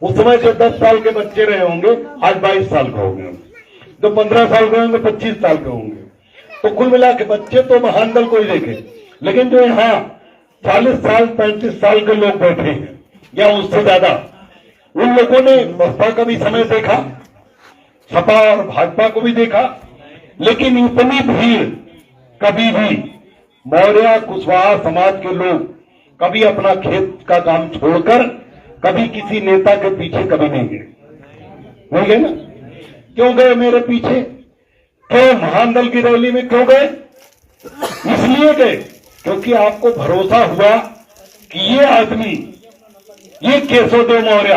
उस समय जो 10 साल के बच्चे रहे होंगे आज 22 साल के होंगे, जो 15 साल के होंगे 25 साल के होंगे। तो कुल मिला के बच्चे तो महानंदल को ही देखे, लेकिन जो यहाँ 40 साल 35 साल के लोग बैठे हैं या उससे ज्यादा, उन लोगों ने बसपा का भी समय देखा, सपा और भाजपा को भी देखा, लेकिन इतनी भीड़ कभी भी मौर्य कुशवाहा समाज के लोग कभी अपना खेत का काम छोड़कर कभी किसी नेता के पीछे कभी नहीं गए ना। क्यों गए मेरे पीछे? क्यों महानंदल की रैली में क्यों गए? इसलिए गए क्योंकि आपको भरोसा हुआ कि ये आदमी, ये केशवदेव मौर्य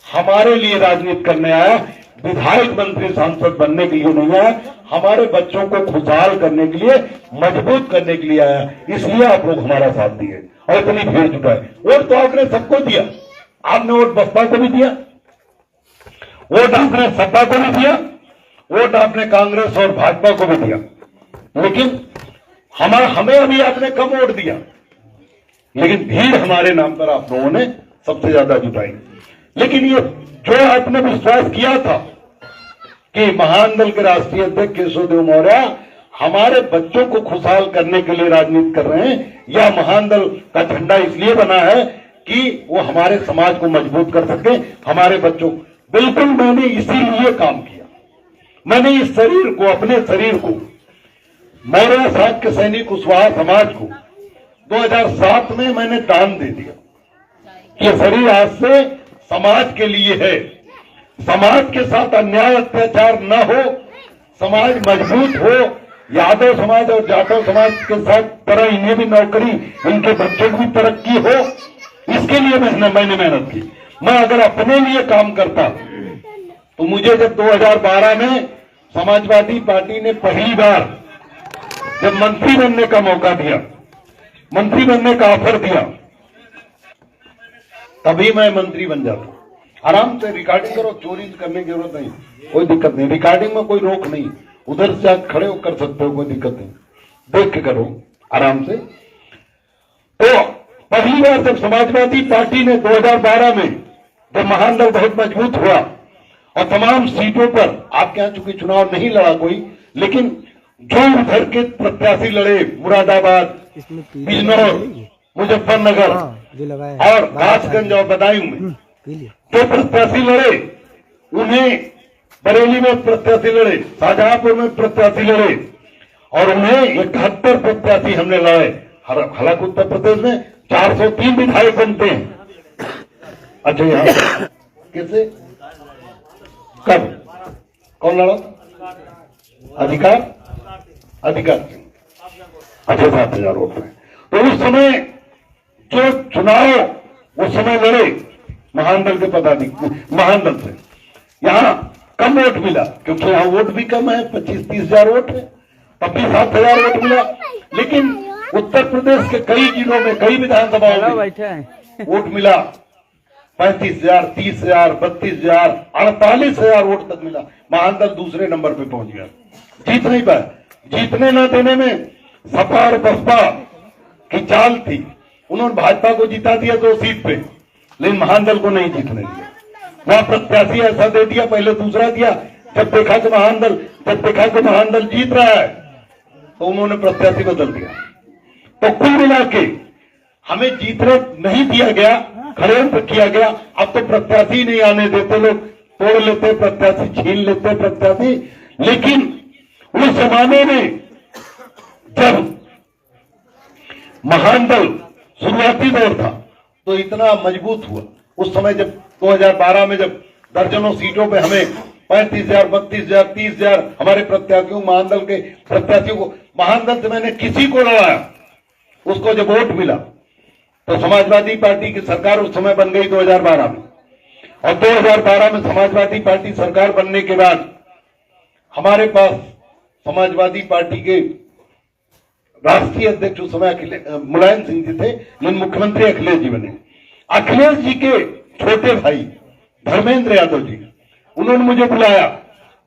हमारे लिए राजनीति करने आया, विधायक मंत्री सांसद बनने के लिए नहीं आया, हमारे बच्चों को खुशहाल करने के लिए, मजबूत करने के लिए आया। इसलिए आप लोग हमारा साथ दिए और इतनी भीड़ जुटाए। वोट तो आपने सबको दिया, आपने वोट बसपा को भी दिया, वोट आपने सपा को भी दिया, वोट आपने कांग्रेस और भाजपा को भी दिया, लेकिन हमें अभी आपने कम वोट दिया, लेकिन भीड़ हमारे नाम पर आप लोगों ने सबसे ज्यादा जुटाई। लेकिन ये जो आपने विश्वास किया था कि महानंदल के राष्ट्रीय अध्यक्ष केशवदेव मौर्य हमारे बच्चों को खुशहाल करने के लिए राजनीति कर रहे हैं, या महानंदल का झंडा इसलिए बना है कि वो हमारे समाज को मजबूत कर सके, हमारे बच्चों, बिल्कुल मैंने इसीलिए काम किया। मैंने इस शरीर को, अपने शरीर को, मौर्य साहब के सैनिक कुशवाहा समाज को 2007 में मैंने दान दे दिया। ये शरीर आज से समाज के लिए है, समाज के साथ अन्याय अत्याचार न हो, समाज मजबूत हो, यादव समाज और जाटव समाज के साथ तरह इन्हें भी नौकरी, इनके बच्चों की भी तरक्की हो, इसके लिए मैंने मेहनत की। मैं अगर अपने लिए काम करता तो मुझे जब 2012 में समाजवादी पार्टी ने पहली बार जब मंत्री बनने का मौका दिया, मंत्री बनने का ऑफर दिया, तभी मैं मंत्री बन जाता। आराम से रिकॉर्डिंग करो, चोरी करने की जरूरत नहीं, कोई दिक्कत नहीं, रिकॉर्डिंग में कोई रोक नहीं, उधर से आप खड़े होकर सकते हो, कोई दिक्कत नहीं, देख के करो आराम से। तो पहली बार जब समाजवादी पार्टी ने 2012 में जब महानंदल बहुत मजबूत हुआ और तमाम सीटों पर, आपके यहां चूंकि चुनाव नहीं लड़ा कोई, लेकिन जो उधर के प्रत्याशी लड़े, मुरादाबाद, बिजनौर, मुजफ्फरनगर और घासगंज और बदायूं में जो प्रत्याशी लड़े, उन्हें बरेली में प्रत्याशी लड़े, शाहजहांपुर में प्रत्याशी लड़े, और उन्हें 71 प्रत्याशी हमने लड़े। हालांकि उत्तर प्रदेश में 403 विधायक बनते हैं। अच्छा, यहाँ कैसे, कब, कौन लड़ा? अधिकार अच्छा 7,000 वोट में। तो उस समय जो चुनाव उस समय लड़े महानंदल के पदाधिकारी, महानंदल से यहाँ कम वोट मिला, क्योंकि यहाँ वोट भी कम है, 25-30 हजार वोट है, तब भी 7,000 वोट मिला। लेकिन उत्तर प्रदेश के कई जिलों में, कई विधानसभाओं में वोट मिला 35,000, 30,000, 32,000, 48,000 वोट तक मिला। महानंदल दूसरे नंबर पे पहुंच गया, जीत नहीं पाया। जीतने न देने में सपा और बसपा की चाल थी, उन्होंने भाजपा को जिता दिया 2 सीट पे, लेकिन महानंदल को नहीं जीतने दिया। वहां प्रत्याशी ऐसा दे दिया, पहले दूसरा दिया, जब देखा कि महानंदल जीत रहा है तो उन्होंने प्रत्याशी बदल दिया। तो कुल मिला के हमें जीतने नहीं दिया गया, षड्यंत्र किया गया। अब तो प्रत्याशी नहीं आने देते, लोग तोड़ लेते प्रत्याशी, छीन लेते प्रत्याशी। लेकिन उस जमाने में जब महानंदल शुरुआती दौर था तो इतना मजबूत हुआ। उस समय जब 2012 में जब दर्जनों सीटों पे हमें 35,000, 32,000, 30,000 हमारे प्रत्याशियों, महानंदल के प्रत्याशियों को, महानंदल से मैंने किसी को लड़ाया, उसको जब वोट मिला तो समाजवादी पार्टी की सरकार उस समय बन गई 2012 में। और 2012 में समाजवादी पार्टी सरकार बनने के बाद हमारे पास समाजवादी पार्टी के राष्ट्रीय अध्यक्ष उस समय मुलायम सिंह जी थे, लेकिन मुख्यमंत्री अखिलेश जी बने। अखिलेश जी के छोटे भाई धर्मेंद्र यादव जी, उन्होंने मुझे बुलाया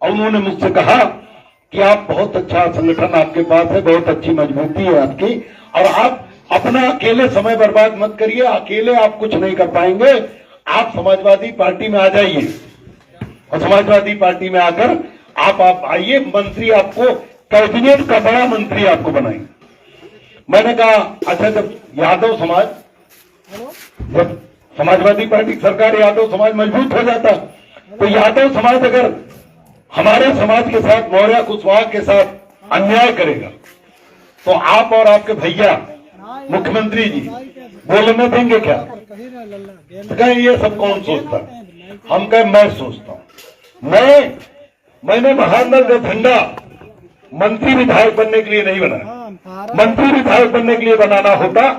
और उन्होंने मुझसे कहा कि आप बहुत अच्छा संगठन आपके पास है, बहुत अच्छी मजबूती है आपकी, और आप अपना अकेले समय बर्बाद मत करिए, अकेले आप कुछ नहीं कर पाएंगे, आप समाजवादी पार्टी में आ जाइए और समाजवादी पार्टी में आकर आप आइए, मंत्री आपको कैबिनेट का बड़ा मंत्री आपको बनाएंगे। मैंने कहा अच्छा, जब यादव समाज, जब समाजवादी पार्टी की सरकार यादव समाज मजबूत हो जाता, तो यादव समाज अगर हमारे समाज के साथ, मौर्य कुशवाहा के साथ अन्याय करेगा तो आप और आपके भैया मुख्यमंत्री जी बोलने देंगे क्या? तो कहें ये सब कौन सोचता? हम कहें मैं सोचता हूं। मैंने महानगर का झंडा मंत्री विधायक बनने के लिए नहीं बनाया। मंत्री विधायक बनने के लिए बनाना होता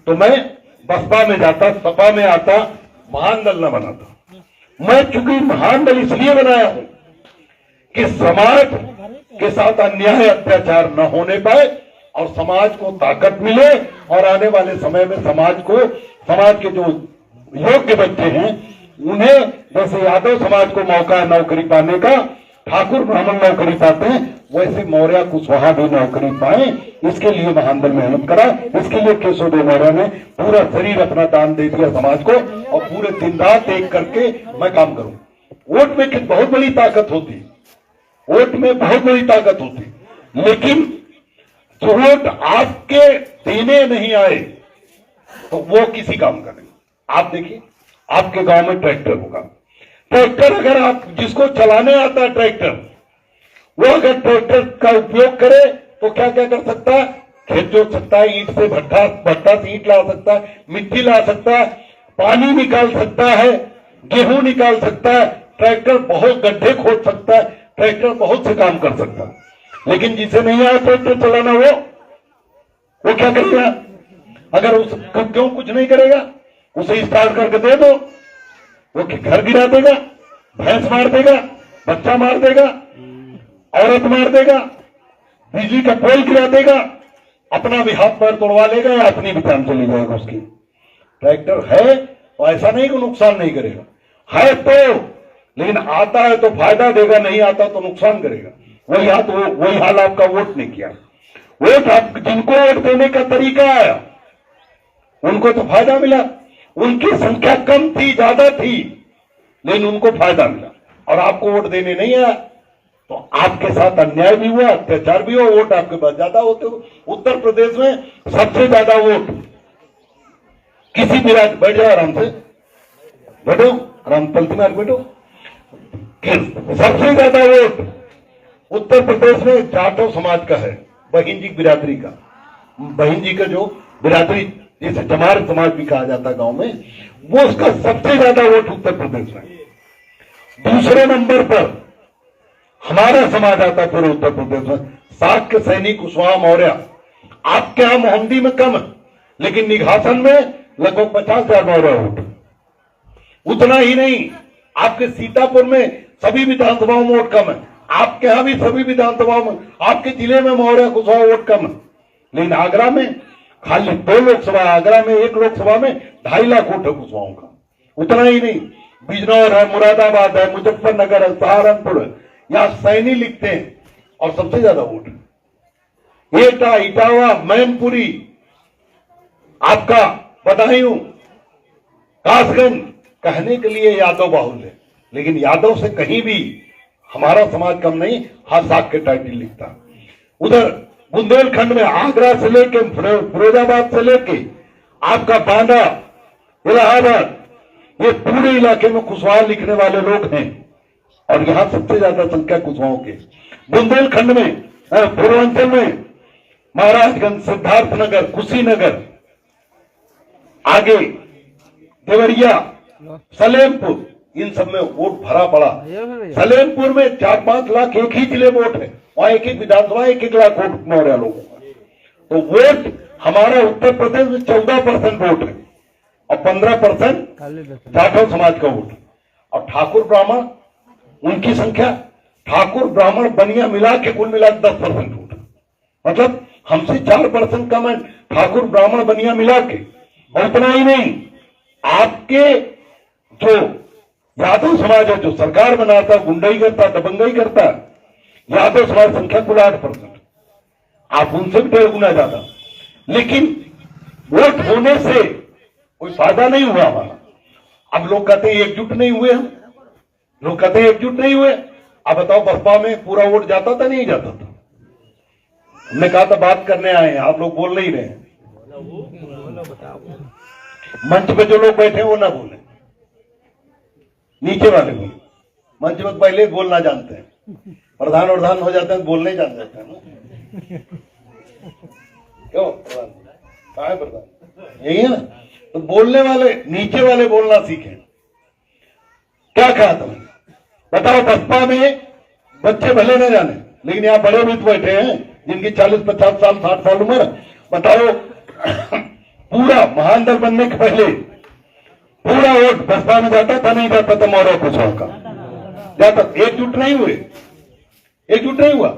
तो मैं बसपा में जाता, सपा में आता, महान दल न बनाता। मैं चूंकि महान दल इसलिए बनाया हूं कि समाज के साथ अन्याय अत्याचार न होने पाए और समाज को ताकत मिले और आने वाले समय में समाज के जो योग्य बच्चे हैं उन्हें, जैसे यादव समाज को मौका है नौकरी पाने का, ठाकुर ब्राह्मण नौकरी पाते हैं, वैसे मौर्य कुशवाहा भी नौकरी पाए। इसके लिए महान दल मेहनत करा। इसके लिए केशव मौर्य ने पूरा शरीर अपना दान दे दिया समाज को और पूरे दिन रात एक करके मैं काम करूं। वोट में बहुत बड़ी ताकत होती, वोट में बहुत बड़ी ताकत होती, लेकिन जो वोट आपके देने नहीं आए तो वो किसी काम का नहीं। आप देखिए, आपके गांव में ट्रैक्टर होगा, ट्रैक्टर अगर आप जिसको चलाने आता है ट्रैक्टर, वो अगर ट्रैक्टर का उपयोग करे तो क्या क्या कर सकता है? खेत जोत सकता है, ईंट से भट्टा से ईंट ला सकता है, मिट्टी ला सकता है, पानी निकाल सकता है, गेहूं निकाल सकता है, ट्रैक्टर बहुत गड्ढे खोद सकता है, ट्रैक्टर बहुत से काम कर सकता है। लेकिन जिसे नहीं आया ट्रैक्टर चलाना, वो क्या करेगा? अगर उस क्यों कुछ नहीं करेगा? उसे स्टार्ट करके दे दो, वो घर गिरा देगा, भैंस मार देगा, बच्चा मार देगा, औरत मार देगा, बिजली का पोल गिरा देगा, अपना भी हाथ पैर तोड़वा लेगा या अपनी भी जान चली जाएगा उसकी। ट्रैक्टर है तो ऐसा नहीं कि नुकसान नहीं करेगा, है तो, लेकिन आता है तो फायदा देगा, नहीं आता तो नुकसान करेगा। वही हाल आपका वोट ने किया। वोट आप जिनको वोट देने का तरीका आया उनको तो फायदा मिला। उनकी संख्या कम थी, ज्यादा थी, लेकिन उनको फायदा मिला और आपको वोट देने नहीं आया तो आपके साथ अन्याय भी हुआ, अत्याचार भी हुआ, वोट आपके पास ज्यादा होते हो। उत्तर प्रदेश में सबसे ज्यादा वोट किसी भी राज्य, बैठ जाओ आराम से, बैठो आराम, पलटी मार बैठो। सबसे ज्यादा वोट उत्तर प्रदेश में जाटो समाज का है, बहिन जी बिरादरी का। बहिन जी का जो बिरादरी, जिसे चमार समाज भी कहा जाता है गांव में, वो उसका सबसे ज्यादा वोट उत्तर प्रदेश में। दूसरे नंबर पर हमारा समाज आता है पूरे उत्तर प्रदेश में। सात के सैनिक कुशवाहा मौर्य आपके यहां मोहम्मदी में कम है, लेकिन निघासन में लगभग 50,000 मौर्य वोट। उतना ही नहीं, आपके सीतापुर में सभी विधानसभाओं में वोट कम है, आपके यहां भी सभी विधानसभाओं में, आपके जिले में मौर्य कुशवाहा वोट कम है, लेकिन आगरा में खाली 2 लोकसभा, आगरा में 1 लोकसभा में 2.5 लाख वोट है कुशवाहाओं का। उतना ही नहीं, बिजनौर है, मुरादाबाद है, मुजफ्फरनगर है, सहारनपुर है, यहां सैनी लिखते हैं और सबसे ज्यादा वोट है। एटा, इटावा, मैनपुरी, आपका बदायूं, कासगंज, कहने के लिए यादव बाहुल्य है, लेकिन यादव से कहीं भी हमारा समाज कम नहीं, हाथ साख के टाइटल लिखता। उधर बुंदेलखंड में आगरा से लेके फिरोजाबाद से लेके आपका बांदा, इलाहाबाद, ये पूरे इलाके में कुशवाहा लिखने वाले लोग हैं और यहां सबसे ज्यादा संख्या कुशवाहों के। बुंदेलखंड में, पूर्वांचल में महाराजगंज, सिद्धार्थनगर, कुशीनगर, आगे देवरिया, सलेमपुर, इन सब में वोट भरा पड़ा। सलेमपुर में 4-5 लाख एक ही जिले में वोट है, वहां एक एक विधानसभा 1-1 लाख वोट मौर्य लोगों का। तो वोट हमारा उत्तर प्रदेश में 14% वोट है और 15% जाटव समाज का वोट। और ठाकुर ब्राह्मण, उनकी संख्या, ठाकुर ब्राह्मण बनिया मिला के कुल मिला 10% वोट, मतलब हमसे 4% कम है ठाकुर ब्राह्मण बनिया मिला के। और इतना ही नहीं, आपके जो यादव समाज है, जो सरकार बनाता, गुंडाई करता, दबंगई करता, यादव समाज संख्या कुल 8%, आप उनसे भी 1.5 गुना ज्यादा। लेकिन वोट होने से कोई फायदा नहीं हुआ हमारा। अब लोग कहते हैं एकजुट नहीं हुए हम, लोग कहते हैं एकजुट नहीं हुए। अब बताओ बसपा में पूरा वोट जाता था नहीं जाता था? हमने कहा था बात करने आए हैं, आप लोग बोल नहीं रहे हैं। मंच पे जो लोग बैठे हैं वो ना बोले, नीचे वाले बोले। मंच में पहले बोलना जानते हैं, प्रधान प्रधान हो जाते हैं तो बोलने जान जाते हैं ना। क्यों प्रधान? कहाँ है प्रधान? यही है ना। तो बोलने वाले, नीचे वाले बोलना सीखें। क्या कहा तुमने? बताओ बसपा में बच्चे भले न जाने, लेकिन यहाँ बड़े भी तो बैठे हैं जिनकी 40-50 साल 60 साल उम्र। बताओ पूरा महान दल बनने के पहले पूरा वोट बसपा में जाता था नहीं जाता था? मौर्य कुशवाहा का जाता। एकजुट नहीं हुए, एकजुट नहीं हुआ।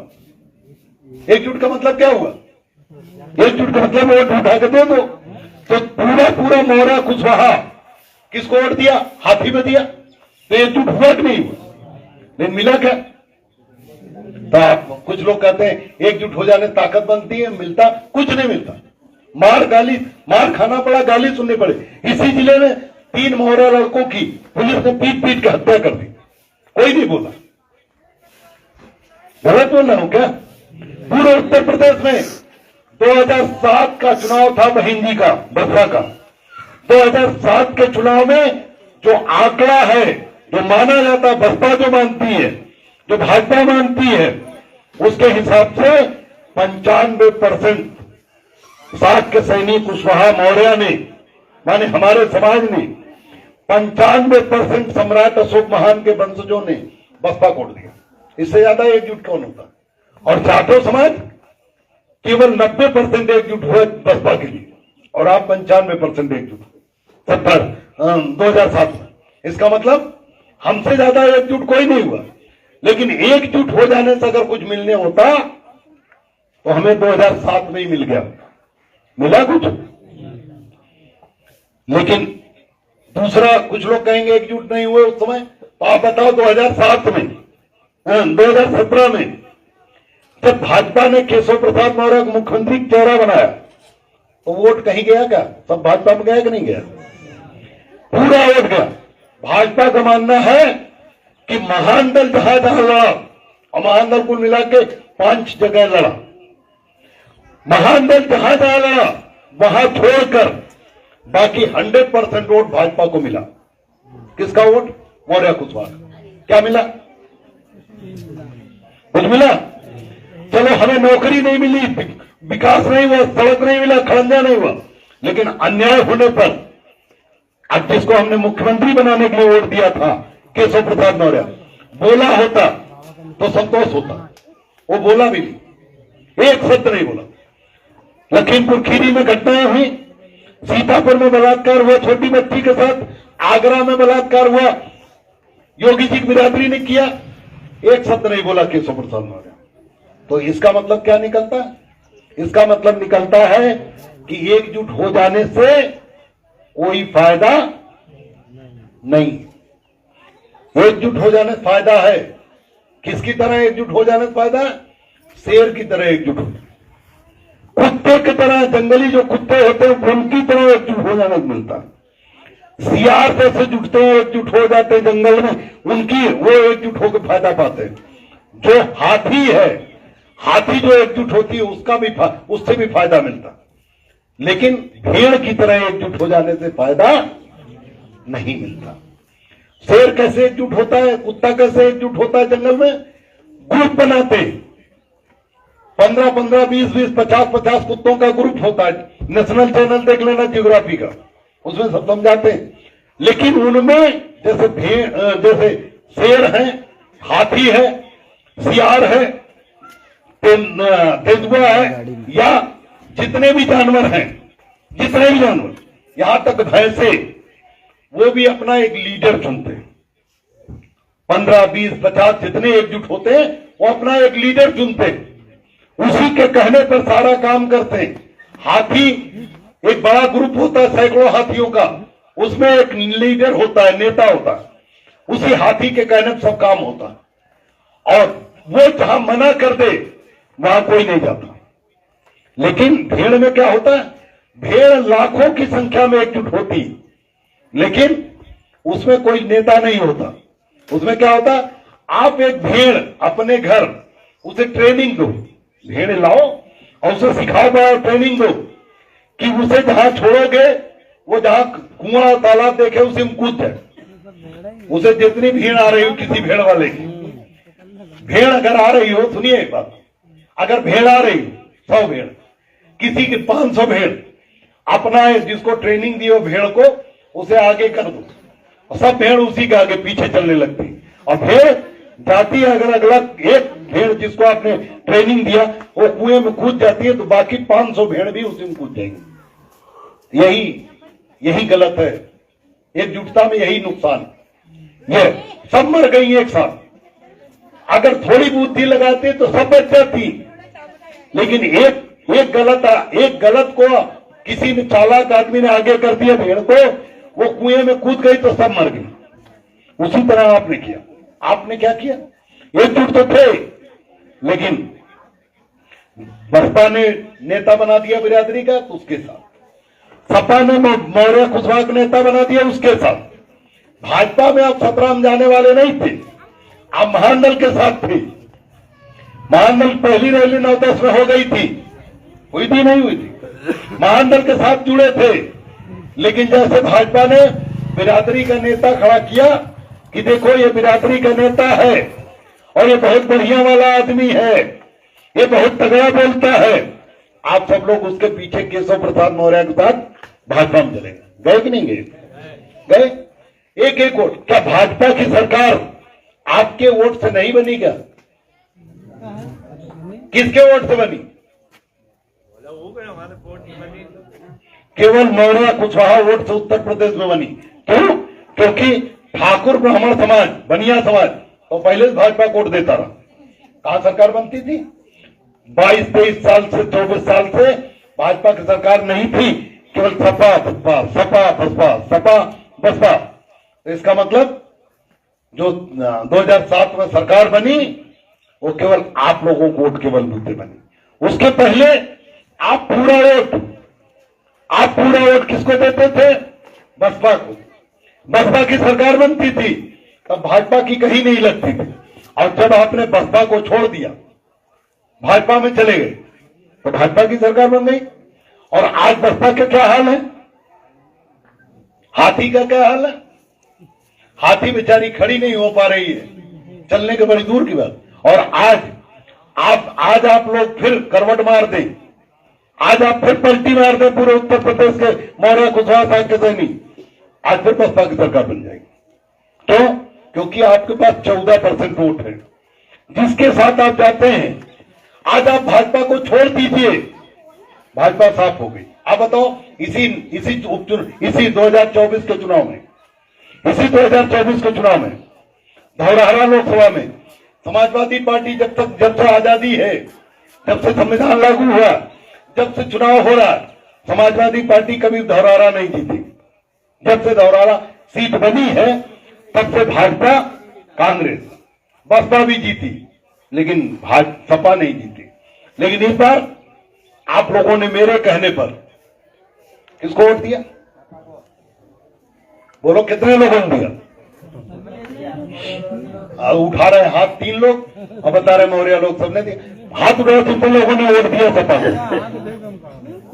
एकजुट का मतलब क्या हुआ? एकजुट का मतलब वोट उठा के दे दो। तो पूरा पूरा मौर्य कुशवाहा किसको वोट दिया? हाथी में दिया। तो एकजुट हुआ कि नहीं हुआ? लेकिन मिला क्या? तो आप कुछ लोग कहते हैं एकजुट हो जाने ताकत बनती है, मिलता कुछ नहीं मिलता। मार गाली, मार खाना पड़ा, गाली सुननी पड़े। इसी जिले में 3 मौर्य लड़कों की पुलिस ने पीट पीट के हत्या कर दी, कोई नहीं बोला। गलत बोल रहा हूं क्या? पूरे उत्तर प्रदेश में 2007 का चुनाव था बहिंदी का, बसपा का। 2007 के चुनाव में जो आंकड़ा है, जो माना जाता, बसपा जो मानती है, जो भाजपा मानती है, उसके हिसाब से 95% सात के सैनिक कुशवाहा मौर्य ने, माने हमारे समाज ने 95% सम्राट अशोक महान के वंशजों ने बसपा को दिया। इससे ज्यादा एकजुट कौन होता? और जाटो समाज केवल 90% एकजुट हुए बसपा के लिए, और आप 95% एकजुट 2007 में। इसका मतलब हमसे ज्यादा एकजुट कोई नहीं हुआ। लेकिन एकजुट हो जाने से अगर कुछ मिलने होता तो हमें 2007 में ही मिल गया, मिला कुछ। लेकिन दूसरा, कुछ लोग कहेंगे एकजुट नहीं हुए उस समय। तो आप बताओ 2007 में, 2017 में जब भाजपा ने केशव प्रसाद मौर्य को मुख्यमंत्री चेहरा बनाया तो वोट कहीं गया क्या? सब भाजपा में गया कि नहीं गया? पूरा वोट गया। भाजपा का मानना है कि महान दल जहां जहां लड़ा, और महान दल कुल मिला के 5 जगह लड़ा, महान दल जहां जहां लड़ा वहां छोड़कर बाकी 100% वोट भाजपा को मिला। किसका वोट? मौर्य कुशवाहा। क्या मिला? कुछ मिला? चलो हमें नौकरी नहीं मिली, विकास नहीं हुआ, सड़क नहीं मिला, खड़ंजा नहीं हुआ, लेकिन अन्याय होने पर अब जिसको हमने मुख्यमंत्री बनाने के लिए वोट दिया था, केशव प्रसाद मौर्य, बोला होता तो संतोष होता। वो बोला भी नहीं, एक शब्द नहीं बोला। लखीमपुर खीरी में घटनाएं हुई, सीतापुर में बलात्कार हुआ छोटी बच्ची के साथ, आगरा में बलात्कार हुआ, योगी जी की बिरादरी ने किया, एक शब्द नहीं बोला केशव प्रसाद मौर्य। तो इसका मतलब क्या निकलता है? इसका मतलब निकलता है कि एकजुट हो जाने से कोई फायदा नहीं। एकजुट हो जाने से फायदा है। किसकी तरह एकजुट हो जाने से फायदा है? शेर की तरह एकजुट हो, कुत्ते की तरह, जंगली जो कुत्ते होते हैं उनकी तरह एकजुट हो जाने से मिलता है। सियार जैसे जुटते हैं, एकजुट हो जाते हैं जंगल में, उनकी वो एकजुट होकर फायदा पाते हैं। जो हाथी है, हाथी जो एकजुट होती है उसका भी उससे भी फायदा मिलता, लेकिन भेड़ की तरह एकजुट हो जाने से फायदा नहीं मिलता। शेर कैसे एकजुट होता है, कुत्ता कैसे एकजुट होता है जंगल में? ग्रुप बनाते, 15-15, 20-20, 50-50 कुत्तों का ग्रुप होता है। नेशनल चैनल देख लेना ज्योग्राफी का, उसमें सब समझाते हैं। लेकिन उनमें जैसे जैसे शेर है, हाथी है, सियार है, तेंदुआ है, या जितने भी जानवर हैं, जितने भी जानवर, यहां तक भैंसे, वो भी अपना एक लीडर चुनते हैं। 15, 20, 50 जितने एकजुट होते हैं वो अपना एक लीडर चुनते हैं, उसी के कहने पर सारा काम करते हैं। हाथी एक बड़ा ग्रुप होता है, सैकड़ों हाथियों का, उसमें एक लीडर होता है, नेता होता है, उसी हाथी के कहने पर सब काम होता है। और वो जहां मना कर दे वहां कोई नहीं जाता। लेकिन भेड़ में क्या होता है? भेड़ लाखों की संख्या में एकजुट होती, लेकिन उसमें कोई नेता नहीं होता। उसमें क्या होता, आप एक भेड़ अपने घर उसे ट्रेनिंग दो, भेड़ लाओ और उसे सिखाओ, ट्रेनिंग दो कि उसे जहां छोड़ोगे वो जहां कुआं तालाब देखे उसे में कूद जाए। उसे जितनी भीड़ आ रही हो किसी भेड़ वाले की, भेड़ अगर आ रही हो, सुनिए एक बात, अगर भेड़ आ रही 100 भेड़, किसी की 500 भेड़, अपना जिसको ट्रेनिंग दी हो भेड़ को उसे आगे कर दो और सब भेड़ उसी के आगे पीछे चलने लगती। और भेड़ जाती है, अगर अगला एक भेड़ जिसको आपने ट्रेनिंग दिया वो कुएं में कूद जाती है तो बाकी 500 भेड़ भी उसी में कूद जाएंगी। यही गलत है, एकजुटता में यही नुकसान। ये सब मर गई एक साथ, अगर थोड़ी बुद्धि लगाते तो सब बच जाती। लेकिन एक गलत को किसी ने चालाक आदमी ने आगे कर दिया भेड़ को, वो कुएं में कूद गई तो सब मर गई। उसी तरह आपने किया। आपने क्या किया, एकजुट तो थे, लेकिन बसपा ने नेता बना दिया बिरादरी का तो उसके साथ, सपा ने मौर्य कुशवाहा को नेता बना दिया उसके साथ, भाजपा में आप 17 में जाने वाले नहीं थे, आप महानंदल के साथ थे। महानंदल पहली रैली 9-10 में हो गई थी, हुई थी नहीं हुई थी, महानंदल के साथ जुड़े थे। लेकिन जैसे भाजपा ने बिरादरी का नेता खड़ा किया कि देखो ये बिरादरी का नेता है और ये बहुत बढ़िया वाला आदमी है, ये बहुत तगड़ा बोलता है, आप सब लोग उसके पीछे केशव प्रसाद मौर्य के साथ भाजपा में चले गए कि नहीं गए? एक वोट। क्या भाजपा की सरकार आपके वोट से नहीं बनी क्या? किसके वोट से बनी? केवल मौर्य कुशवाहा वोट से उत्तर प्रदेश में बनी। क्यों? क्योंकि ठाकुर ब्राह्मण समाज, बनिया समाज तो पहले भाजपा को वोट देता रहा। कहां सरकार बनती थी? 22-23 साल से 24 साल से भाजपा की सरकार नहीं थी, केवल सपा बसपा, सपा बसपा, सपा बसपा। तो इसका मतलब जो 2007 में सरकार बनी वो केवल आप लोगों को वोट के बलबूते बनी। उसके पहले आप पूरा वोट किसको देते थे? बसपा को। बसपा की सरकार बनती थी तब भाजपा की कहीं नहीं लगती थी, और जब आपने बसपा को छोड़ दिया, भाजपा में चले गए तो भाजपा की सरकार बन गई। और आज बसपा का क्या हाल है? हाथी का क्या हाल है? हाथी बेचारी खड़ी नहीं हो पा रही है, चलने के बड़ी दूर की बात। और आज आप लोग फिर करवट मार दें, आज आप फिर पलटी मार दें पूरे उत्तर प्रदेश के मौर्य कुशवाहा साहब के सैनिक, आज फिर बसपा की सरकार बन जाएगी। तो क्योंकि आपके पास 14% वोट है जिसके साथ आप जाते हैं। आज आप भाजपा को छोड़ दीजिए, भाजपा साफ हो गई। आप बताओ, इसी 2024 के चुनाव में, इसी 2024 के चुनाव में धौरहरा लोकसभा में समाजवादी पार्टी जब से आजादी है, जब से संविधान लागू हुआ, जब से चुनाव हो रहा, समाजवादी पार्टी कभी धौरहरा नहीं जीती। जब से धौरहरा सीट बनी है तब से भाजपा, कांग्रेस, बसपा भी जीती, लेकिन सपा नहीं जीती। लेकिन इस बार आप लोगों ने मेरे कहने पर किसको वोट दिया? बोलो कितने लोगों ने दिया? उठा रहे हाथ 3 लोग और बता रहे मौर्य लोग सबने दिया। हाथ उठाओ, कितने लोगों ने वोट दिया सपा को?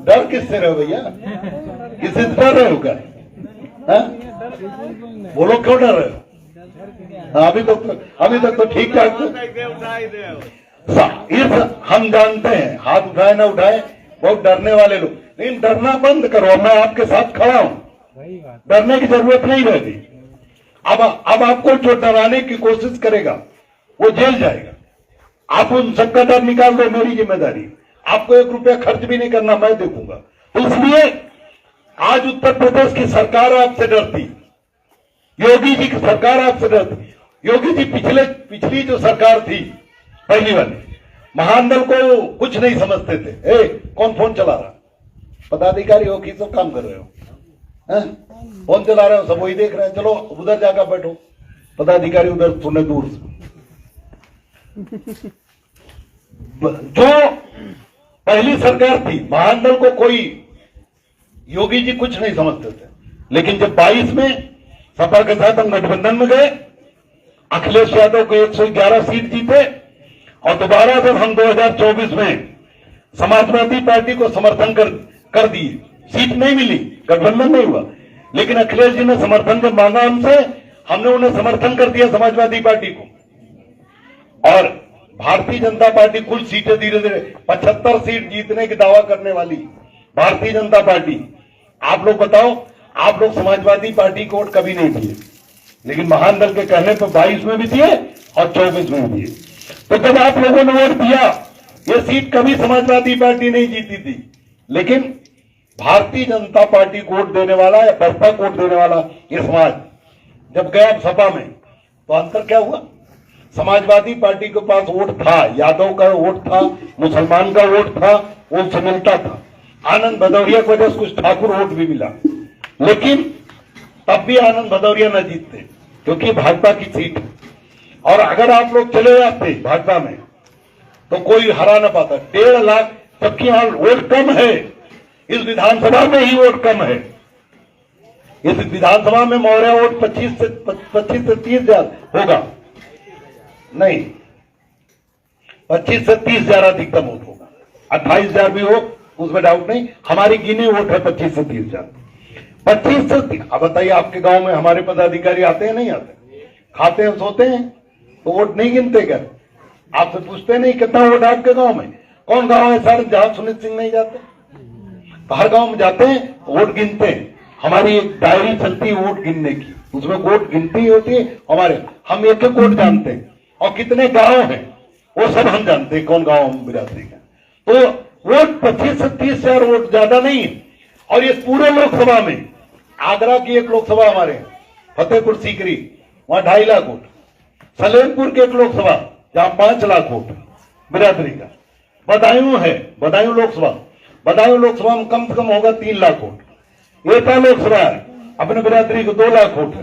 डर किससे रहे भैया? किससे डर रहे हो क्या? बोलो क्यों डर रहे हो? अभी तक तो ठीक ठाक। हम जानते हैं, हाथ उठाए ना उठाए बहुत डरने वाले लोग, लेकिन डरना बंद करो। मैं आपके साथ खड़ा हूं, डरने की जरूरत नहीं रहती। अब आपको जो डराने की कोशिश करेगा वो जेल जाएगा। आप उन सबका डर निकाल दो, मेरी जिम्मेदारी। आपको 1 रुपया खर्च भी नहीं करना, मैं देखूंगा। तो इसलिए आज उत्तर प्रदेश की सरकार आपसे डरती, योगी जी की सरकार आपसे डरती। योगी जी पिछली जो सरकार थी, पहली वाली, महानंदल को कुछ नहीं समझते थे। कौन फोन चला रहा? पदाधिकारी हो कि सब काम कर रहे हो? फोन चला रहे हो, सब वही देख रहे हैं। चलो उधर जाकर बैठो, पदाधिकारी उधर सुने दूर से। जो पहली सरकार थी, महानंदल को कोई, योगी जी कुछ नहीं समझते थे। लेकिन जब 22 में सपा के साथ हम गठबंधन में गए, अखिलेश यादव को 111 सीट जीते और दोबारा जब हम 2024 में समाजवादी पार्टी को समर्थन कर दिए, सीट नहीं मिली, गठबंधन नहीं हुआ, लेकिन अखिलेश जी ने समर्थन जब मांगा हमसे, हमने उन्हें समर्थन कर दिया समाजवादी पार्टी को। और भारतीय जनता पार्टी कुल सीटें धीरे धीरे 75 सीट जीतने की दावा करने वाली भारतीय जनता पार्टी। आप लोग बताओ, आप लोग समाजवादी पार्टी को वोट कभी नहीं दिए, लेकिन महान दल के कहने पर 22 में भी दिए और 24 में भी दिए। तो जब आप लोगों ने वोट दिया, ये सीट कभी समाजवादी पार्टी नहीं जीती थी, लेकिन भारतीय जनता पार्टी को वोट देने वाला या बसपा को वोट देने वाला ये समाज जब गया सपा में, तो अंतर क्या हुआ? समाजवादी पार्टी के पास वोट था, यादव का वोट था, मुसलमान का वोट था, वो उससे मिलता था। आनंद भदौरिया की वजह से कुछ ठाकुर वोट भी मिला, लेकिन तब भी आनंद भदौरिया न जीतते, क्योंकि भाजपा की सीट है। और अगर आप लोग चले जाते भाजपा में तो कोई हरा ना पाता। 1.5 लाख, जबकि यहां वोट कम है, इस विधानसभा में ही वोट कम है। इस विधानसभा में मौर्य वोट 25 से 30 हजार होगा, नहीं 25 से 30 हजार अधिकतम वोट होगा, 28 हजार भी हो उसमें डाउट नहीं। हमारी गिनी वोट है 25 से 30 हजार। 25 से, अब बताइए आपके गांव में हमारे पदाधिकारी आते हैं नहीं आते? खाते हैं सोते हैं तो वोट नहीं गिनते क्या? आपसे पूछते नहीं कितना वोट आपके गांव में? कौन गांव है सर जहां सुनीत सिंह नहीं जाते? तो हर गांव में जाते हैं, वोट गिनते हैं। हमारी एक डायरी चलती है वोट गिनने की, उसमें वोट गिनती होती है हमारे, हम एक एक वोट जानते हैं और कितने गांव हैं वो सब हम जानते हैं, कौन गांव हम बिरादरी का। तो वोट 25 से 30 हजार वोट ज्यादा नहीं है। और ये पूरे लोकसभा में, आगरा की एक लोकसभा हमारे फतेहपुर सीकरी, वहां 2.5 लाख वोट, सलेमपुर की एक लोकसभा जहां 5 लाख वोट बिरादरी का, बदायूं है, बदायूं लोकसभा में कम से कम होगा 3 लाख वोट। एटा लोकसभा है अपने बिरादरी को 2 लाख वोट है,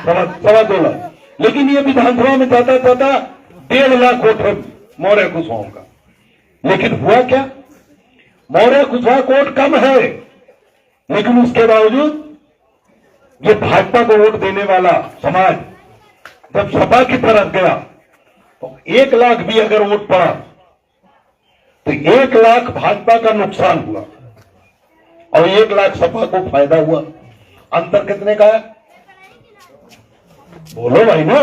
2.25 लाख, लेकिन ये विधानसभा में जाता 1.5 लाख वोट है मौर्य कुशवाहा का। लेकिन हुआ क्या? मौर्य कुशवाहा को वोट कम है, लेकिन उसके बावजूद ये भाजपा को वोट देने वाला समाज जब सपा की तरफ गया तो 1 लाख भी अगर वोट पड़ा तो 1 लाख भाजपा का नुकसान हुआ और 1 लाख सपा को फायदा हुआ। अंतर कितने का है? बोलो भाई ना,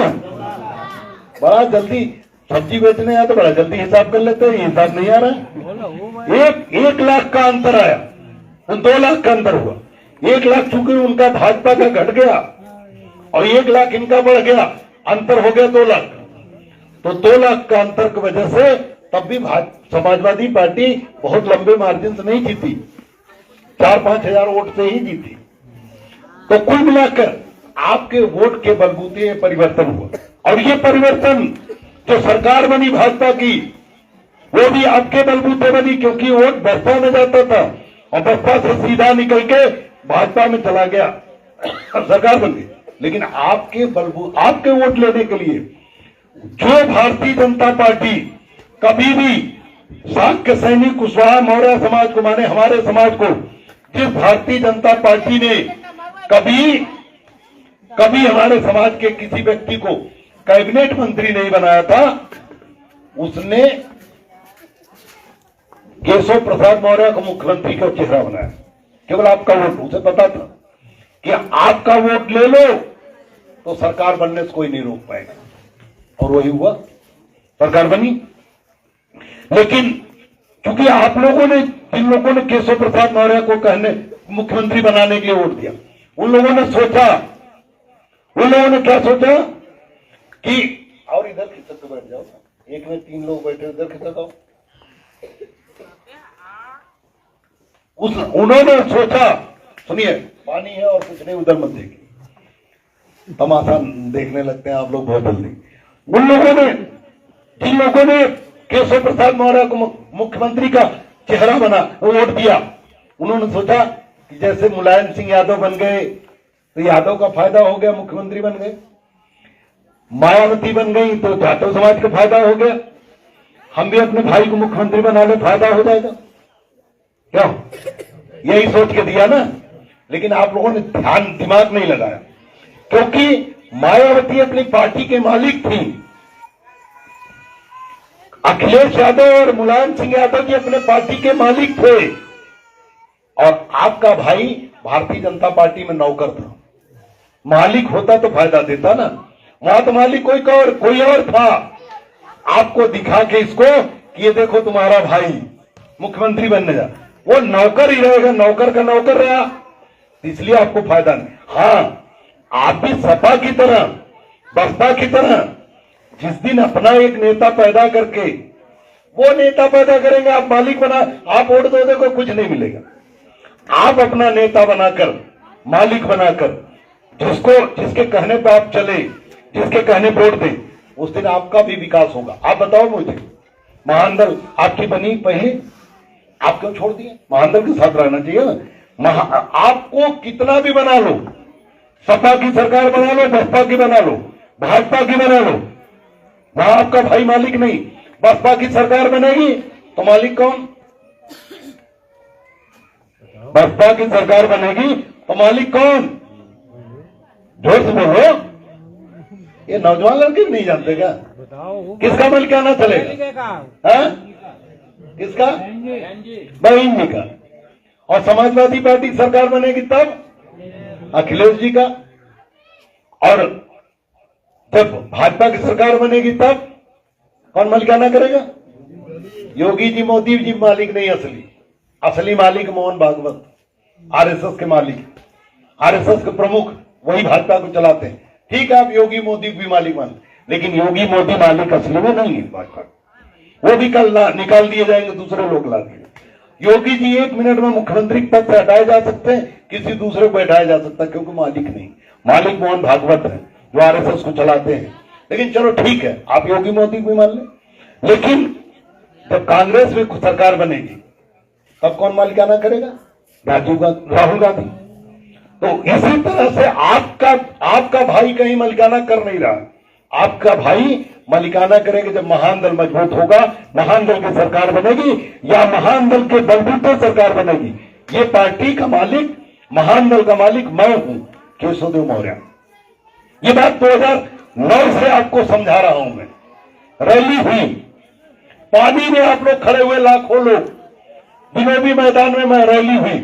बड़ा जल्दी सब्जी बेचने आया तो बड़ा जल्दी हिसाब कर लेते हैं, हिसाब नहीं आ रहा है। 1 लाख का अंतर आया, 2 लाख का अंतर हुआ। 1 लाख चूंकि उनका भाजपा का घट गया और 1 लाख इनका बढ़ गया, अंतर हो गया 2 लाख। तो 2 लाख का अंतर की वजह से तब भी समाजवादी पार्टी बहुत लंबे मार्जिन से नहीं जीती, 4-5 हजार वोट से ही जीती। तो कुल मिलाकर आपके वोट के बलबूते ये परिवर्तन हुआ। और ये परिवर्तन जो सरकार बनी भाजपा की, वो भी आपके बलबूते बनी, क्योंकि वोट बसपा में जाता था और बसपा से सीधा निकल के भाजपा में चला गया और सरकार बन गई। लेकिन आपके आपके वोट लेने के लिए जो भारतीय जनता पार्टी कभी भी शाक्य सैनिक कुशवाहा मौर्य समाज को, माने हमारे समाज को, जिस भारतीय जनता पार्टी ने कभी हमारे समाज के किसी व्यक्ति को कैबिनेट मंत्री नहीं बनाया था, उसने केशव प्रसाद मौर्य को मुख्यमंत्री का चेहरा बनाया। केवल आपका वोट, उसे पता था कि आपका वोट ले लो तो सरकार बनने से कोई नहीं रोक पाएगा, और वही हुआ, सरकार बनी। लेकिन क्योंकि आप लोगों ने, जिन लोगों ने केशव प्रसाद मौर्य को मुख्यमंत्री बनाने के लिए वोट दिया, उन लोगों ने क्या सोचा कि और इधर खिसक के बैठ जाओ, एक में 3 लोग बैठे, इधर खिसक आओ। उन्होंने सोचा, सुनिए, पानी है और कुछ नहीं, उधर मत देखिए, तमाशा देखने लगते हैं आप लोग बहुत जल्दी। उन लोगों ने, जिन लोगों ने केशव प्रसाद मौर्य को मुख्यमंत्री का चेहरा बना, वोट दिया, उन्होंने सोचा कि जैसे मुलायम सिंह यादव बन गए तो यादव का फायदा हो गया, मुख्यमंत्री बन गए, मायावती बन गई तो जाटव समाज का फायदा हो गया, हम भी अपने भाई को मुख्यमंत्री बना ले, फायदा हो जाएगा। क्यों? यही सोच के दिया ना। लेकिन आप लोगों ने दिमाग नहीं लगाया। क्योंकि मायावती अपनी पार्टी के मालिक थी, अखिलेश यादव और मुलायम सिंह यादव जी अपने पार्टी के मालिक थे, और आपका भाई भारतीय जनता पार्टी में नौकर था। मालिक होता तो फायदा देता ना, वहां तो मालिक कोई और था। आपको दिखा के इसको कि ये देखो तुम्हारा भाई मुख्यमंत्री बनने जा, वो नौकर ही रहेगा, नौकर का नौकर रहा, इसलिए आपको फायदा नहीं। हाँ, आप भी सपा की तरह, बसपा की तरह जिस दिन अपना एक नेता पैदा करके, वो नेता पैदा करेंगे, आप मालिक बना, आप वोट दो, देखो कुछ नहीं मिलेगा। आप अपना नेता बनाकर, मालिक बनाकर, जिसके कहने पे आप चले, जिसके कहने वोट दें, उस दिन आपका भी विकास होगा। आप बताओ मुझे, महानदल आपकी बनी पहले, आप क्यों छोड़ दिए? महानदल के साथ रहना चाहिए ना। आपको कितना भी बना लो, सपा की सरकार बना लो, बसपा की बना लो, भाजपा की बना लो, वहां आपका भाई मालिक नहीं। बसपा की सरकार बनेगी तो मालिक कौन? बसपा की सरकार बनेगी तो मालिक कौन? जोर से बोलो। ये नौजवान लड़के नहीं जानते क्या? किसका मलिकाना चलेगा? किसका? बहन जी का। और समाजवादी पार्टी सरकार बनेगी तब अखिलेश जी का, और जब भाजपा की सरकार बनेगी तब कौन मलिकाना करेगा? योगी जी, मोदी जी मालिक नहीं, असली मालिक मोहन भागवत, आरएसएस के मालिक, आरएसएस के प्रमुख, वही भाजपा को चलाते हैं। ठीक है, आप योगी मोदी भी मालिक मान, लेकिन योगी मोदी मालिक असली में नहीं है भाजपा, वो भी कल निकाल दिए जाएंगे, दूसरे लोग ला दिए। योगी जी 1 मिनट में मुख्यमंत्री पद से हटाए जा सकते हैं, किसी दूसरे को बैठाया जा सकता है, क्योंकि मालिक नहीं, मालिक मोहन भागवत है जो आरएसएस को चलाते हैं। लेकिन चलो ठीक है, आप योगी मोदी भी मान लें, लेकिन जब कांग्रेस में सरकार बनेगी तब कौन मालिकाना करेगा? राहुल गांधी। तो इसी तरह से आपका भाई कहीं मालिकाना कर नहीं रहा, आपका भाई मालिकाना करेंगे जब महान दल मजबूत होगा, महान दल की सरकार बनेगी, या महान दल के बलबूते सरकार बनेगी। ये पार्टी का मालिक, महान दल का मालिक मैं हूं, केशवदेव मौर्य। ये बात 2009 से आपको समझा रहा हूं मैं। रैली हुई, पानी में आप लोग खड़े हुए, लाखों लोग, विनोबी मैदान में मैं रैली हुई।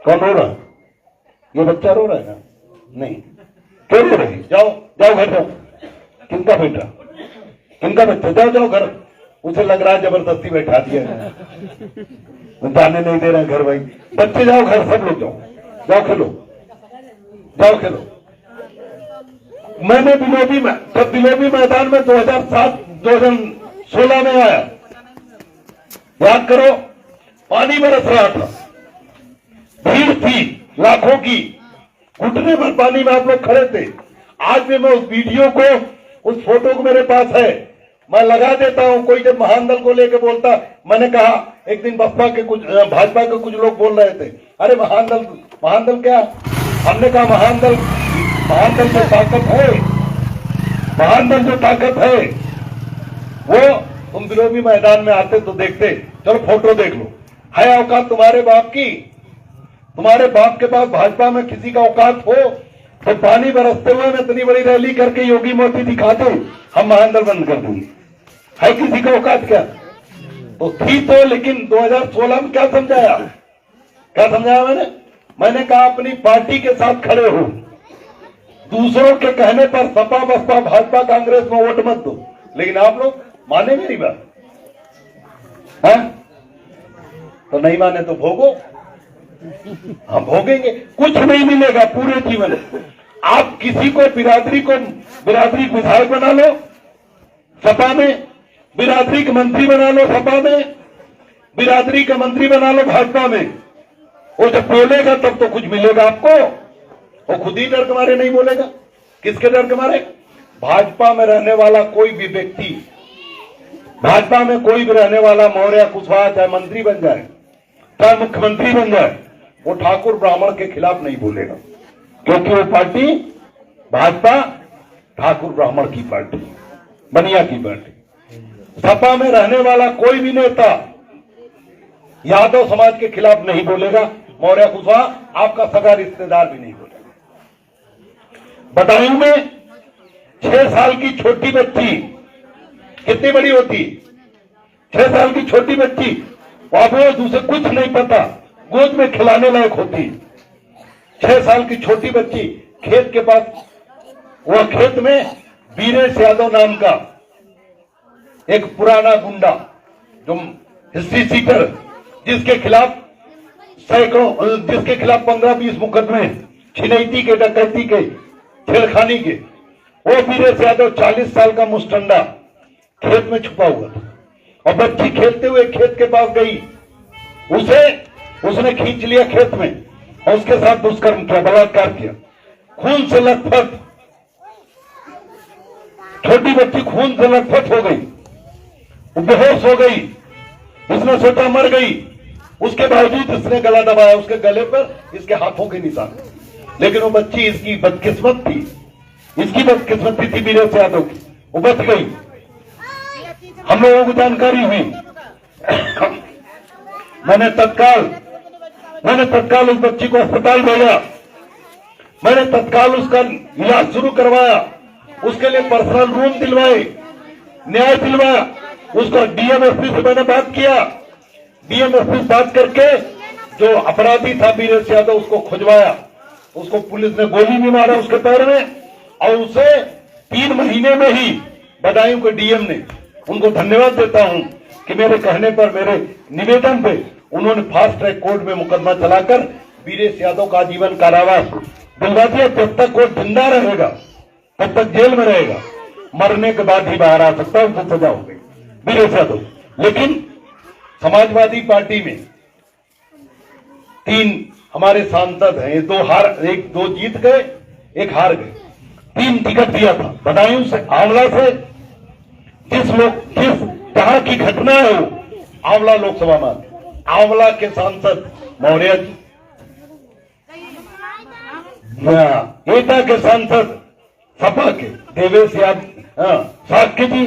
कौन रो रहा? ये बच्चा रो रहा है? नहीं, क्यों रो रही? जाओ घर जाओ। किनका बेटा, किनका बच्चा? जाओ घर। उसे लग रहा है जबरदस्ती बैठा दिया है, जाने नहीं दे रहे घर। भाई बच्चे जाओ घर, सब लोग जाओ खेलो। मैंने जब विनोबी मैदान में 2016 में आया, याद करो, पानी बरस रहा था, भीड़ थी लाखों की, घुटने पर पानी में आप लोग खड़े थे। आज भी मैं उस वीडियो को, उस फोटो को मेरे पास है, मैं लगा देता हूं। कोई जब महान दल को लेकर बोलता, मैंने कहा एक दिन भाजपा के कुछ लोग बोल रहे थे, अरे महान दल क्या? हमने कहा महान दल जो ताकत है, महान दल जो ताकत है, वो तुम विनोबी मैदान में आते तो देखते। चलो फोटो देख लो, है औकात तुम्हारे बाप की? तुम्हारे बाप के पास भाजपा में किसी का औकात हो तो पानी बरसते हुए में इतनी बड़ी रैली करके योगी मोदी दिखा दो, हम महान दल बंद कर देंगे। है किसी का औकात क्या? तो थी तो, लेकिन 2016 में क्या समझाया मैंने कहा अपनी पार्टी के साथ खड़े हो, दूसरों के कहने पर सपा बसपा भाजपा कांग्रेस में वोट मत दो। लेकिन आप लोग माने मेरी बात? है तो नहीं माने तो भोगो, हम भोगेंगे। कुछ नहीं मिलेगा पूरे जीवन। आप किसी को बिरादरी विधायक बना लो सपा में, बिरादरी के मंत्री बना लो सपा में, बिरादरी का मंत्री बना लो भाजपा में, वो जब बोलेगा तब तो कुछ मिलेगा आपको। वो खुद ही डर के मारे नहीं बोलेगा। किसके डर के मारे? भाजपा में रहने वाला कोई भी व्यक्ति, भाजपा में कोई भी रहने वाला, मौर्य कुशवाहा चाहे मंत्री बन जाए, चाहे मुख्यमंत्री बन जाए, वो ठाकुर ब्राह्मण के खिलाफ नहीं बोलेगा, क्योंकि वो पार्टी भाजपा ठाकुर ब्राह्मण की पार्टी, बनिया की पार्टी। सपा में रहने वाला कोई भी नेता यादव समाज के खिलाफ नहीं बोलेगा, मौर्य कुशवाहा आपका सगा रिश्तेदार भी नहीं बोलेगा। बदायूं में 6 साल की छोटी बच्ची कितनी बड़ी होती, 6 साल की छोटी बच्ची, वो दूसरे कुछ नहीं पता, गोद में खिलाने लायक होती। 6 साल की छोटी बच्ची खेत के पास, वह खेत में वीरेश यादव नाम का एक पुराना गुंडा जो हिस्ट्री सीटर, जिसके खिलाफ 15-20 मुकदमे छिनैती के, डकैती के, छेड़खानी के, वो वीरेश यादव 40 साल का मुस्टंडा खेत में छुपा हुआ था। और बच्ची खेलते हुए खेत के पास गई, उसने खींच लिया खेत में और उसके साथ दुष्कर्म किया, बलात्कार किया। खून से लथपथ छोटी बच्ची खून से लथपथ हो गई, बेहोश हो गई, उसने सोचा मर गई। उसके बावजूद इसने गला दबाया, उसके गले पर इसके हाथों के निशान। लेकिन वो बच्ची इसकी बदकिस्मत थी, थी वीरेश यादव की, वो बच गई। हम लोगों को जानकारी हुई, मैंने तत्काल उस बच्ची को अस्पताल भेजा, मैंने तत्काल उसका इलाज शुरू करवाया, उसके लिए पर्सनल रूम दिलवाए, न्याय दिलवाया। उसको डीएमएसपी से मैंने बात किया, डीएमएसपी से बात करके जो अपराधी था वीरेश यादव उसको खुजवाया। उसको पुलिस ने गोली भी मारा उसके पैर में, और उसे 3 महीने में ही बदायूं के डीएम ने, उनको धन्यवाद देता हूं कि मेरे कहने पर, मेरे निवेदन पे उन्होंने फास्ट ट्रैक कोर्ट में मुकदमा चलाकर वीरेश यादव का आजीवन कारावास दिलवा दिया। जब तक वो जिंदा रहेगा तब तक जेल में रहेगा, मरने के बाद ही बाहर आ सकता है, उनको सजा हो गई वीरेश यादव। लेकिन समाजवादी पार्टी में 3 हमारे सांसद हैं, 2 जीत गए, 1 हार गए। 3 टिकट दिया था बदायूं से, आंवला से, जिस जहां की घटना है वो आंवला लोकसभा में, आंवला के सांसद मौर्य जी, एटा के सांसद सपा के देवेश यादव साक्य जी,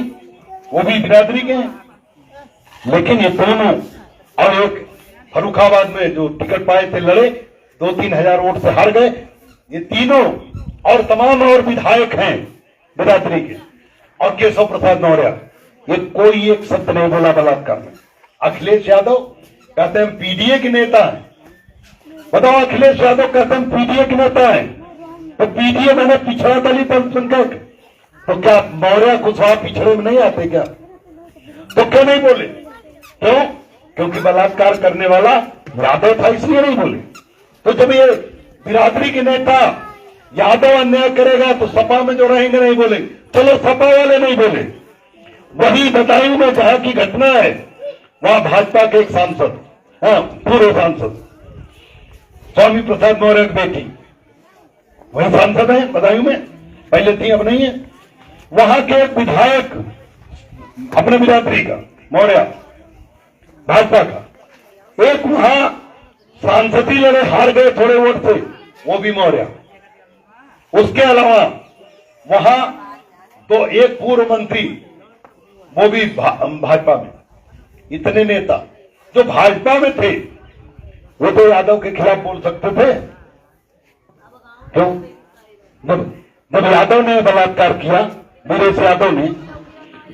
वो भी बिरादरी के हैं। लेकिन ये दोनों, और एक फर्रुखाबाद में जो टिकट पाए थे लड़े, 2-3 हजार वोट से हार गए। ये तीनों और तमाम और विधायक हैं बिरादरी के, और केशव प्रसाद मौर्य, ये कोई एक शब्द नहीं बोला बलात्कार में। अखिलेश यादव कहते हैं पीडीए के नेता हैं, बताओ, अखिलेश यादव कहते हैं पीडीए के नेता हैं, तो पीडीए मैंने पिछड़ा दलित अल्पसंख्यक, तो क्या मौर्य कुशवाहा पिछड़े में नहीं आते क्या? तो क्यों नहीं बोले? क्यों? क्योंकि बलात्कार करने वाला यादव था, इसलिए नहीं बोले। तो जब ये बिरादरी के नेता यादव अन्याय करेगा तो सपा में जो रहेंगे नहीं बोले, चलो सपा वाले नहीं बोले। वही बदायूं में जहां की घटना है, वहां भाजपा के एक सांसद, पूर्व सांसद स्वामी प्रसाद मौर्य की बेटी, वही सांसद है बदायूं में, पहले थी अब नहीं है। वहां के एक विधायक अपने बिरादरी का मौर्य, भाजपा का, एक वहां सांसदी लड़े, हार गए थोड़े वोट से, वो भी मौर्य। उसके अलावा वहां तो एक पूर्व मंत्री, वो भी भाजपा में। इतने नेता जो भाजपा में थे वो तो यादव के खिलाफ बोल सकते थे, क्यों? जब यादव ने बलात्कार किया, वीरेश यादव ने,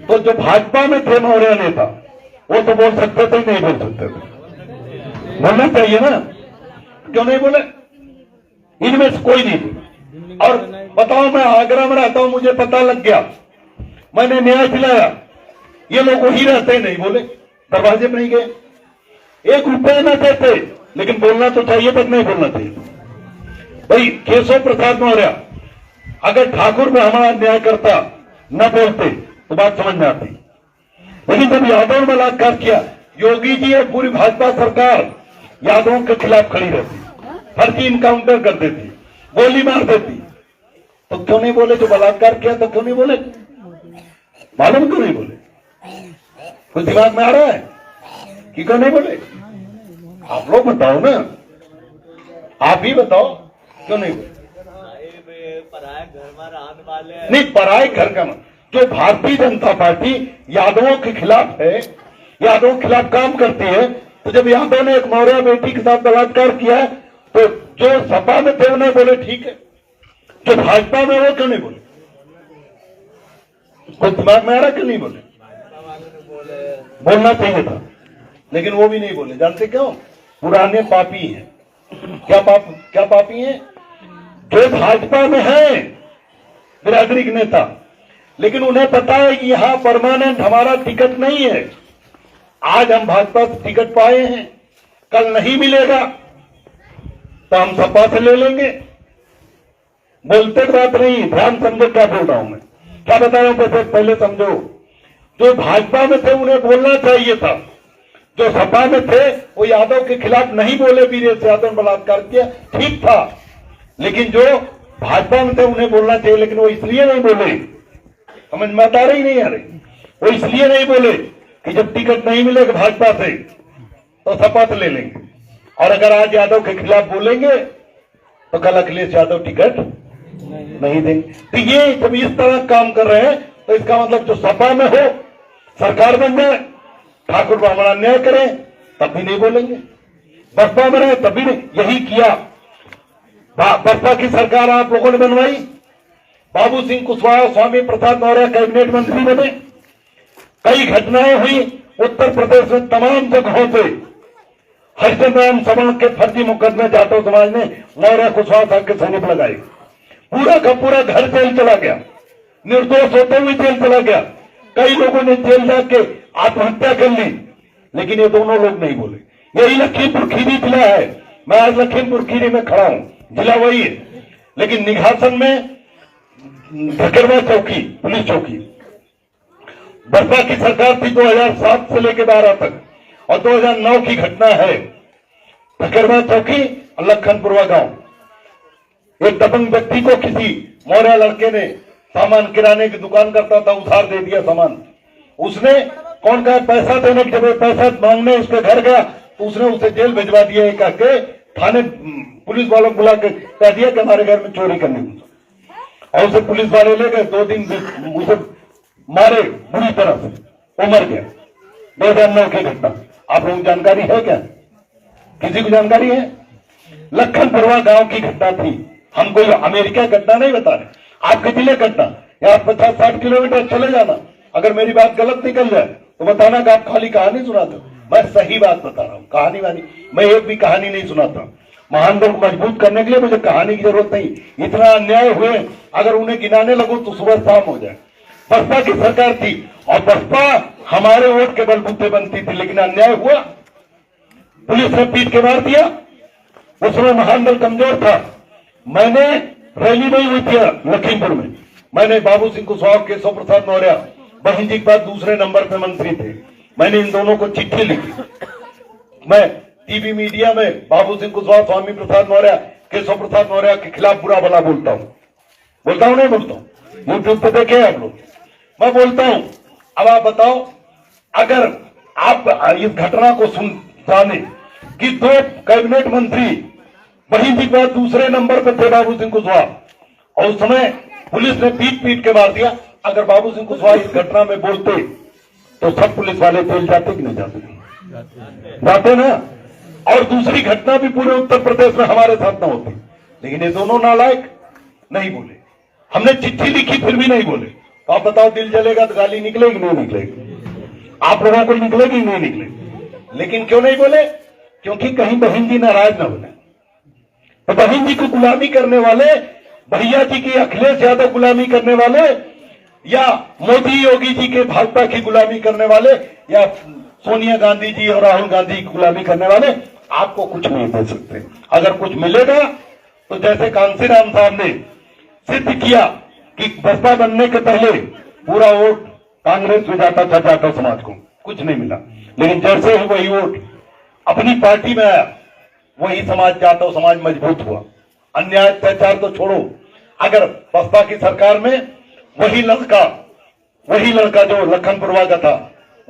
तो जो भाजपा में थे मौर्य नेता, वो तो बोल सकते थे, नहीं बोल सकते थे? बोलना चाहिए ना, क्यों नहीं बोले? इनमें से कोई नहीं बोले। और बताओ, मैं आगरा में रहता हूं, मुझे पता लग गया, मैंने न्याय दिलाया, ये लोग वही रहते, नहीं बोले, दरवाजे में नहीं गए, 1 रुपया न देते, लेकिन बोलना तो चाहिए, पर नहीं बोलना चाहिए। भाई केशव प्रसाद मौर्य अगर ठाकुर में हमारा न्याय करता, न बोलते, तो बात समझ में आती। लेकिन जब यादव ने बलात्कार किया, योगी जी और पूरी भाजपा सरकार यादवों के खिलाफ खड़ी रहती, फर्जी इनकाउंटर कर देती, गोली मार देती, तो क्यों नहीं बोले? जो बलात्कार किया तो क्यों नहीं बोले? मालूम क्यों नहीं बोले? कुछ दिमाग में आ रहा है कि क्यों नहीं बोले? आप लोग बताओ ना, आप ही बताओ क्यों नहीं बोले? पराए घर में रहने वाले नहीं, पराए घर का जो भारतीय जनता पार्टी यादवों के खिलाफ है, यादवों के खिलाफ काम करती है, तो जब यादव ने एक मौर्य बेटी के साथ बलात्कार किया, तो जो सपा में थे उन्हें बोले ठीक है, जो भाजपा में वो क्यों नहीं बोले? कुछ दिमाग में आ रहा क्यों नहीं बोले? बोलना चाहिए था, लेकिन वो भी नहीं बोले। जानते क्यों? पुराने पापी हैं। क्या पापी हैं? जो भाजपा में है बिरादरी के नेता, लेकिन उन्हें पता है कि यहां परमानेंट हमारा टिकट नहीं है। आज हम भाजपा से टिकट पाए हैं, कल नहीं मिलेगा तो हम सपा से ले लेंगे। बोलते बात नहीं, ध्यान समझो क्या बोल रहा हूं मैं, क्या बता रहा हूं। पहले समझो, जो भाजपा में थे उन्हें बोलना चाहिए था। जो सपा में थे वो यादव के खिलाफ नहीं बोले, वीरेश यादव ने बलात्कार किया, ठीक था। लेकिन जो भाजपा में थे उन्हें बोलना चाहिए, लेकिन वो इसलिए नहीं बोले, समझ में आता रही नहीं आ रही, वो इसलिए नहीं बोले कि जब टिकट नहीं मिलेगा भाजपा से तो सपा से ले लेंगे। और अगर आज यादव के खिलाफ बोलेंगे तो कल अखिलेश यादव टिकट नहीं देंगे। तो ये जब इस तरह काम कर रहे हैं तो इसका मतलब जो सपा में हो सरकार बन जाए, ठाकुर ब्राह्मण अन्याय करें तब भी नहीं बोलेंगे, बसपा में रहे तब भी नहीं। यही किया बसपा की सरकार आप लोगों ने बनवाई। बाबू सिंह कुशवाहा, स्वामी प्रसाद मौर्य कैबिनेट मंत्री बने। कई घटनाएं हुई उत्तर प्रदेश में, तमाम जगहों पे हरिजन राम सवर्ण के फर्जी मुकदमे जाटव समाज ने मौर्य कुशवाहा साहब के सैनिक लगाए। पूरा का पूरा घर जेल चला गया, निर्दोष होते हुए जेल चला गया। कई लोगों ने जेल जाके आत्महत्या कर ली, लेकिन ये दोनों लोग नहीं बोले। यही लखीमपुर खीरी जिला है, मैं आज लखीमपुर खीरी में खड़ा हूं, जिला वही है, लेकिन निघासन में धकेरवा चौकी, पुलिस चौकी, बसपा की सरकार थी 2007 से लेकर 12 तक, और 2009 की घटना है धकेरवा चौकी और लखनपुरवा गांव। एक दबंग व्यक्ति को किसी मौर्य लड़के ने, सामान किराने की दुकान करता था, उधार दे दिया सामान। उसने कौन कहा पैसा देने की, जब पैसा मांगने उसके घर गया तो उसने उसे जेल भिजवा दिया। एक आके थाने पुलिस वालों को बुला के कह दिया कि हमारे घर में चोरी करनी, और उसे पुलिस वाले ले गए। 2 दिन उसे मारे बुरी तरह से, वो मर गया। 2009 की घटना, आप लोगों को जानकारी है क्या? किसी को जानकारी है? लखनपुरवा गांव की घटना थी। हम कोई अमेरिका घटना नहीं बता रहे, आपके जिले घटना। यहाँ 50-60 किलोमीटर चले जाना, अगर मेरी बात गलत निकल जाए तो बताना कि आप खाली कहानी सुनाते। मैं सही बात बता रहा हूँ, कहानी वाली मैं एक भी कहानी नहीं सुनाता। महानगरों को मजबूत करने के लिए मुझे कहानी की जरूरत नहीं। इतना अन्याय हुए, अगर उन्हें गिनाने लगो तो सुबह शाम हो जाए। बसपा की सरकार थी और बसपा हमारे वोट के बलबूते बनती थी, लेकिन अन्याय हुआ, पुलिस ने पीट के मार दिया। उस समय महानगर कमजोर था। मैंने रैली नहीं हुई थी लखीमपुर में, मैंने बाबू सिंह कुशवाहा, केशव प्रसाद मौर्य, बहन जी के बाद दूसरे नंबर पे मंत्री थे, मैंने इन दोनों को चिट्ठी लिखी। मैं टीवी मीडिया में बाबू सिंह कुशवाहा, स्वामी प्रसाद मौर्य, केशव प्रसाद मौर्य के खिलाफ बुरा भला बोलता हूं नहीं बोलता हूं? यूट्यूब पे देखे आप लोग, मैं बोलता हूं। अब आप बताओ, अगर आप इस घटना को जाने कि 2 कैबिनेट मंत्री बहन जी के बाद दूसरे नंबर पर थे बाबू सिंह कुशवाहा, और उस समय पुलिस ने पीट के मार दिया। अगर बाबू सिंह कुशवाहा इस घटना में बोलते तो सब पुलिस वाले जेल जाते कि नहीं जाते? जाते ना। और दूसरी घटना भी पूरे उत्तर प्रदेश में हमारे साथ ना होती, लेकिन ये दोनों नालायक नहीं बोले। हमने चिट्ठी लिखी फिर भी नहीं बोले। तो आप बताओ, दिल जलेगा तो गाली निकलेगी नहीं निकलेगी? आप लोगों को निकलेगी नहीं निकलेगी? लेकिन क्यों नहीं बोले? क्योंकि कहीं बहन जी नाराज ना बने। तो बहन जी को गुलामी करने वाले, भैया जी की अखिलेश यादव गुलामी करने वाले, या मोदी योगी जी के भाजपा की गुलामी करने वाले, या सोनिया गांधी जी और राहुल गांधी की गुलामी करने वाले आपको कुछ नहीं दे सकते। अगर कुछ मिलेगा तो जैसे कांसीराम साहब ने सिद्ध किया कि बसपा बनने के पहले पूरा वोट कांग्रेस में जाता था जाटव समाज को, कुछ नहीं मिला। लेकिन जैसे ही वही वोट अपनी पार्टी में आया, वही समाज, जाटव समाज मजबूत हुआ। अन्याय अत्याचार तो छोड़ो, अगर बसपा की सरकार में वही लड़का जो लखनपुरवा का था,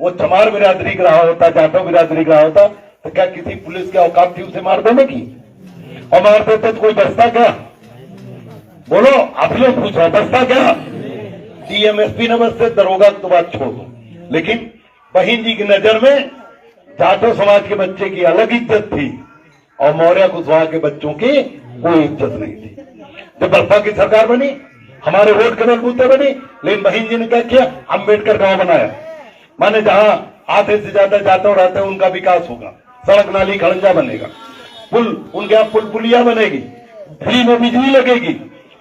वो चमार बिरादरी का रहा होता, जाटव बिरादरी का रहा होता, तो क्या किसी पुलिस के औकात थी उसे मार देने की? और मार देते तो कोई बचता क्या? बोलो, आप लोग पूछो, बचता क्या? डीएमएसपी न बचते, दरोगा तो बात छोड़ दो। लेकिन बहन जी की नजर में जाटव समाज के बच्चे की अलग इज्जत थी और मौर्य कुशवाहा के बच्चों की कोई इज्जत नहीं थी। जब बसपा की सरकार बनी, हमारे वोट के बलबूते बनी, लेकिन बहन जी ने क्या किया, अम्बेडकर गांव बनाया। माने जहां आधे से ज्यादा जाते रहते हैं उनका विकास होगा, सड़क नाली खड़ंजा बनेगा, पुल उनके यहाँ पुल पुलिया बनेगी, फ्री में बिजली लगेगी,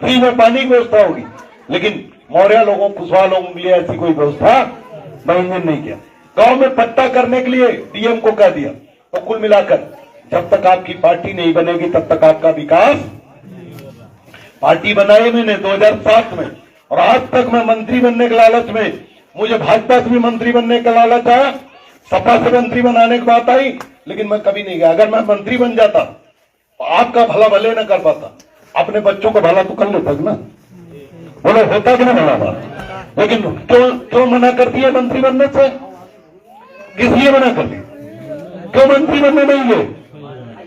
फ्री में पानी की व्यवस्था होगी। लेकिन मौर्य लोगों, कुशवाहा लोगों के लिए ऐसी कोई व्यवस्था बहन जी ने नहीं किया। गांव में पट्टा करने के लिए डीएम को कह दिया। तो कुल मिलाकर जब तक आपकी पार्टी नहीं बनेगी तब तक आपका विकास। पार्टी बनाई मैंने 2007 में, और आज तक मैं मंत्री बनने के लालच में, मुझे भाजपा से भी मंत्री बनने का लालच आया, सपा से मंत्री बनाने की बात आई, लेकिन मैं कभी नहीं गया। अगर मैं मंत्री बन जाता तो आपका भला भले न कर पाता, अपने बच्चों को भला तो कर लेता ना, बोलो होता कि ना भला बात। लेकिन क्यों मना करती है मंत्री बनने से? किस लिए मना करती? क्यों मंत्री बनने नहीं गए?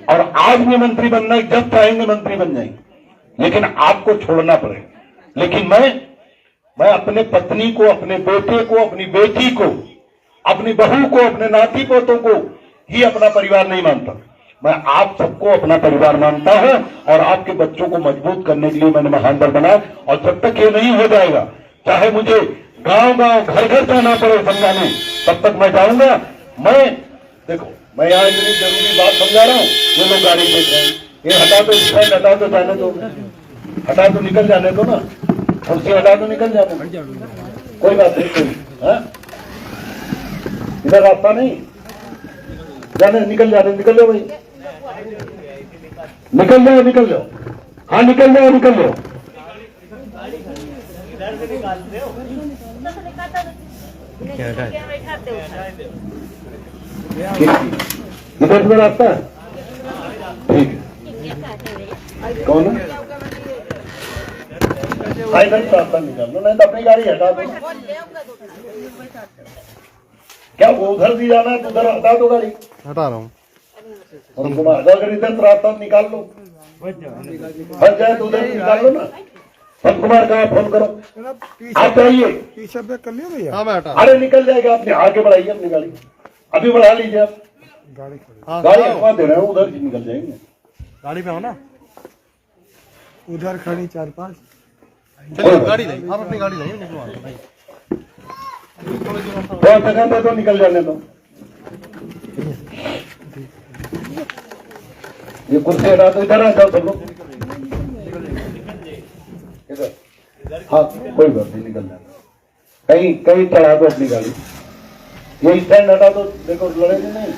और आज भी मंत्री बनना, जब चाहेंगे मंत्री बन जाएंगे, लेकिन आपको छोड़ना पड़ेगा। लेकिन मैं अपने पत्नी को, अपने बेटे को, अपनी बेटी को, अपनी बहू को, अपने नाती पोतों को ही अपना परिवार नहीं मानता। मैं आप सबको अपना परिवार मानता हूं, और आपके बच्चों को मजबूत करने के लिए मैंने महानगर बनाया। और जब तक ये नहीं हो जाएगा, चाहे मुझे गांव गांव घर घर जाना पड़े समझाने, तब तक मैं जाऊंगा। देखो, मैं यहाँ इतनी जरूरी बात समझा रहा हूँ, ये लोग गाड़ी देख रहे हैं, ये हटा दो, स्टैंड हटा दो, जाने दो, हटा दो, निकल जाने दो ना, कुर्सी हटा दो, निकल जाने दो, कोई बात नहीं, कोई इधर रास्ता नहीं, जाने, निकल जाने, निकल जाओ भाई, निकल जाओ, निकल जाओ, हाँ निकल जाओ, निकल जाओ। इधर से निकालते हो, इधर से रास्ता है, ठीक है। कौन है? इधर से रास्ता निकाल लो, नहीं तो अपनी गाड़ी हटा दो। क्या वो उधर भी जाना है तो उधर हटा दो, गाड़ी हटा रहा हूँ। और कुमार अगर इधर से रास्ता निकाल लो, फंस जाए तो उधर निकाल लो ना। संत कुमार का फोन करो, आप आइए, पीछे ब्रेक कर लिया भैया? हाँ मैं हटा। अरे निकल जाएगा, अपने आगे बढ़ाइए अपनी गाड़ी, अभी बढ़ा लीजिए आप, गाड़ी गाड़ी अखवा दे रहे हो, उधर निकल जाएंगे। गाड़ी पे हो ना, उधर खड़ी 4-5। चलिए गाड़ी लाइए, आप अपनी गाड़ी लाइए, निकलवा बहुत सेकंड है तो निकल जाने दो। ये कुर्सी हटा दो, इधर आ जाओ सब लोग, इधर, हाँ कोई बात नहीं, निकल जाना। कहीं चढ़ा दो अपनी गाड़ी, ये स्टैंड हटा दो, देखो लड़ेंगे नहीं,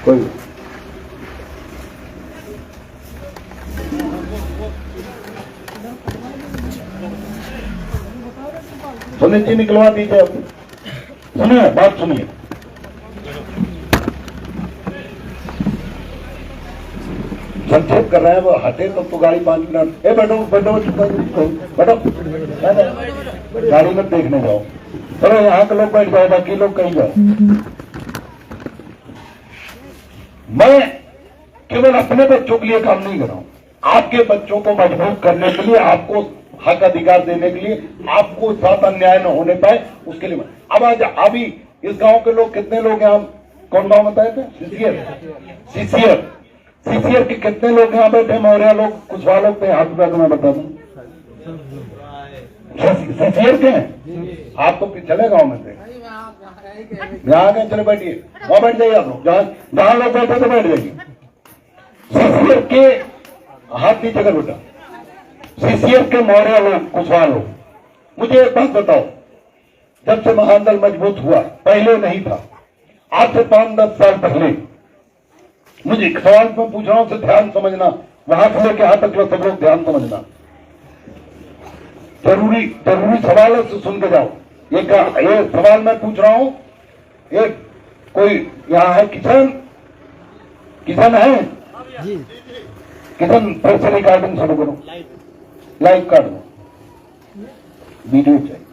कोई बात। सुनील जी निकलवा दीजिए, आप सुनिए, बात सुनिए। संक्षेप कर रहे हैं, वो हटे तो गाड़ी 5 मिनट। बैठो बैठो बैठो, गाड़ी में देखने जाओ, चलो यहाँ के लोग बैठ जाओ, बाकी लोग कहीं जाओ। मैं केवल अपने बच्चों के लिए काम नहीं कर रहा हूं, आपके बच्चों को मजबूत करने के लिए, आपको हक अधिकार देने के लिए, आपको साथ अन्याय न होने पाए उसके लिए। अब आज अभी इस गांव के लोग कितने लोग हैं? हम कौन गांव बताए थे? सीसीयर के कितने लोग यहाँ बैठे? मौर्य लोग, कुशवाहा लोग थे, हाथ में मैं बता दूं, सीसीयर के हैं। आप तो पिछले गांव में थे, यहाँ गए, चले बैठिए, वहां बैठ जाइए आप लोग, जहां लोग बैठे तो बैठ जाइए। सीसीयर के हाथ नीचे कर बेटा, सीसीयर के मौर्य लोग, कुशवाहा लोग, मुझे एक बात बताओ, जब से महानदल मजबूत हुआ, पहले नहीं था, आज से 5-10 साल पहले, मुझे एक सवाल में पूछ रहा हूं, से ध्यान समझना, वहां से लेकर यहां तक सब लोग ध्यान समझना, जरूरी सवाल है, से सुन के जाओ। ये सवाल मैं पूछ रहा हूं, एक कोई यहाँ है किसान है जी, किसान फिर से रिकॉर्डिंग शुरू करो, लाइव काट दो, वीडियो चाहिए।